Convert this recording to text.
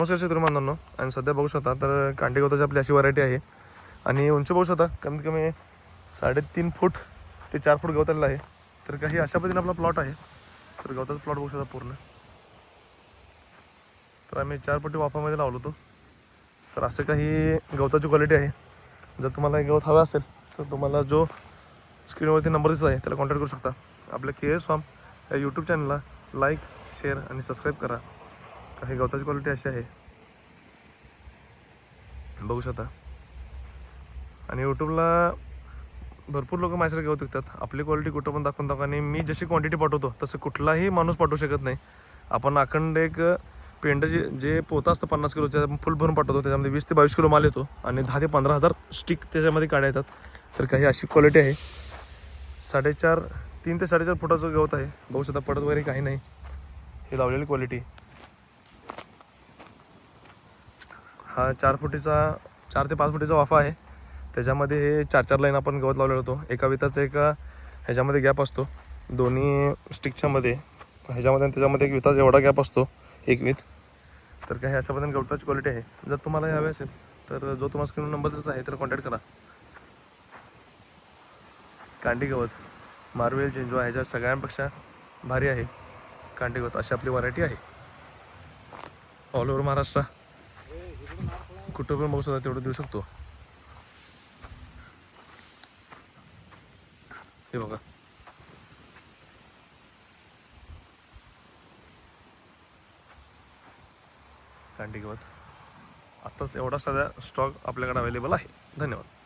नमस्कार शेतकरी बांधवांनो, आणि सध्या बघू शकता तर कांडी गवताची आपली अशी व्हरायटी आहे. आणि उंची बघू शकता कमीत कमी 3.5 फूट ते 4 फूट गवत आलेलं आहे. तर काही अशा पद्धतीने आपला प्लॉट आहे. तर गवताचा प्लॉट बघू शकता पूर्ण. तर आम्ही 4 पट्टी वाफामध्ये लावलो होतो. तर असं काही गवताची क्वालिटी आहे. जर तुम्हाला हे गवत हवं असेल तर तुम्हाला जो स्क्रीनवरती नंबर दिसत आहे त्याला कॉन्टॅक्ट करू शकता. आपल्या KS फार्म या यूट्यूब चॅनलला लाईक, शेअर आणि सबस्क्राईब करा. काही गवताची क्वालिटी अशी आहे बघू शकता. आणि यूट्यूबला भरपूर लोक माझ्यासारखे गवत विकतात. आपली क्वालिटी कुठं पण दाखवून दाखवा. आणि मी जशी क्वांटिटी पाठवतो तसं कुठलाही माणूस पाठवू शकत नाही. आपण अखंड एक पेंड जे पोतं असतं 50 किलोच्या फुल भरून पाठवतो. त्याच्यामध्ये 20 ते 22 किलो माल येतो आणि 10 ते 15,000 स्टिक त्याच्यामध्ये काढ्या येतात. तर काही अशी क्वालिटी आहे. 3 ते 4.5 फुटाचं गवत आहे बघू शकता. पडत वगैरे काही नाही. हे लावलेली क्वालिटी. हा 4 ते 5 फुटीचा वाफा आहे. त्याच्यामध्ये हे 4 लाईन आपण गवत लावलेलं होतो. एका विताचा एका ह्याच्यामध्ये गॅप असतो. दोन्ही स्टिकच्या मध्ये ह्याच्यामध्ये आणि त्याच्यामध्ये एक विताचा एवढा गॅप असतो, एक वित. तर काही अशा पद्धतीने गवताची क्वालिटी आहे. जर तुम्हाला हे हवे असेल तर जो तुम्हाला स्क्रीन नंबर दिसत आहे त्याला कॉन्टॅक्ट करा. कांडी गवत, मार्वेल, जिंजवा ह्याच्या सगळ्यांपेक्षा भारी आहे कांडी गवत. अशी आपली व्हरायटी आहे. ऑल ओव्हर महाराष्ट्र कुठं पण बघू शकता तेवढं देऊ शकतो. हे बघा. कांडी गवत आत्ताच एवढा सध्या स्टॉक आपल्याकडे अवेलेबल आहे. धन्यवाद.